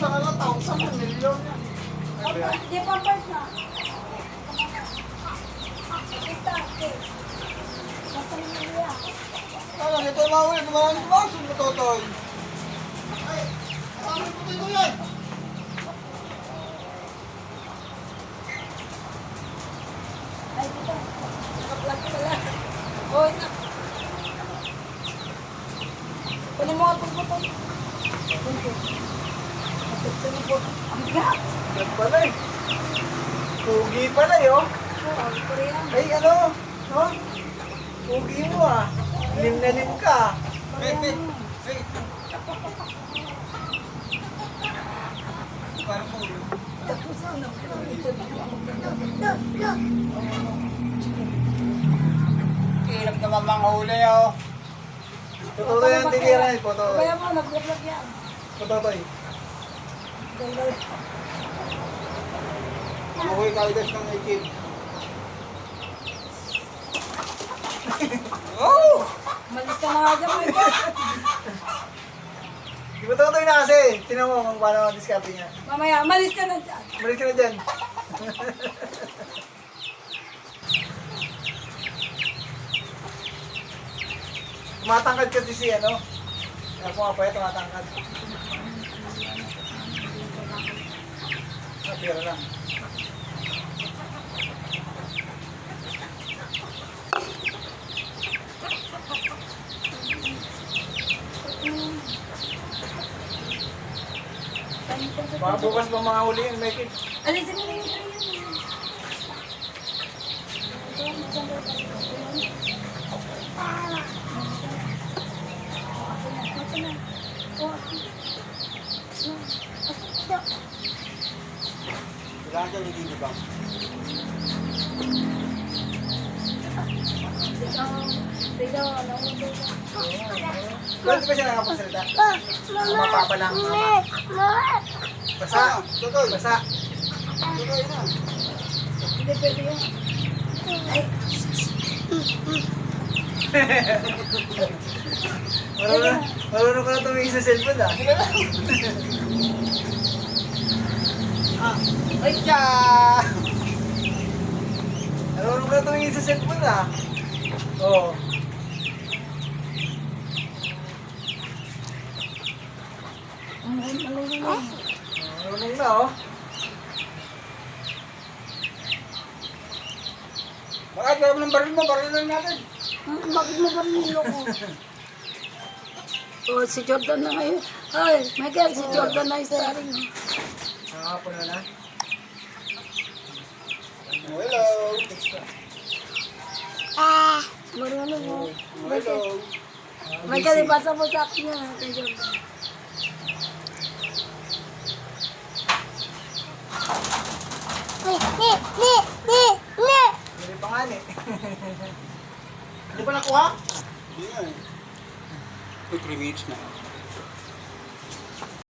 1,000 na 1,000 milyon yan. Di pampers na. Ito. Ano, ito lang ulit. Maraming baso mo, Totoy. Ay, maraming putoy ko yan. Ay, dito. Nakaplug pala. Oh, na. Kunin mo nga po po. Ang gap. Yan pala eh. Pugi pala eh, oh. Oh, Korean. Ay, ano? No? Pugi mo ah. Lim na lim ka. Korean. Parang pugi. Hirap naman manghuli, oh. Totoo yan, tinira eh. Kaya mo, nag-vlog yan. Totoy. Ganda. Mahuwi ka ulit ng ikin. Oh! Malis ka na nga dyan, Michael. Di ba Totoy na kasi? Tinan mo kung paano ang diskarte niya. Mamaya, malis ka na dyan. Balik ka na dyan. Tumatangkad kasi si ano. Ako nga pa yan, tumatangkad. Pira lang. Baka bukas pa mga huli yun, Mikey. Alisin mo na yung tray yan. Kailangan dyan, hindi nyo ba? Bakit ba siya nakapagsalita? Mapapa lang. Basa! Tutoy! Basa! Tutoy na! Hindi pwede yun. Ay, Marunong ka na tumingin sa cellphone ah. Ay ka! Marunong ka na tumingin sa cellphone ah. Oo. Marunong na oh. Bakit wala mo ng baril mo? Baril lang natin. bakit mo ba nilo ko? Oh, si Jordan na ngayon. Ay, Michael, si Jordan na yung starring. Nakakapon na na. Hello. Marunong mo. Hello. Michael, ipasa mo sa akin yan, kay Jordan. Hindi pa nga eh. Hindi pa nakuha? Hindi nga eh. 3 minutes na.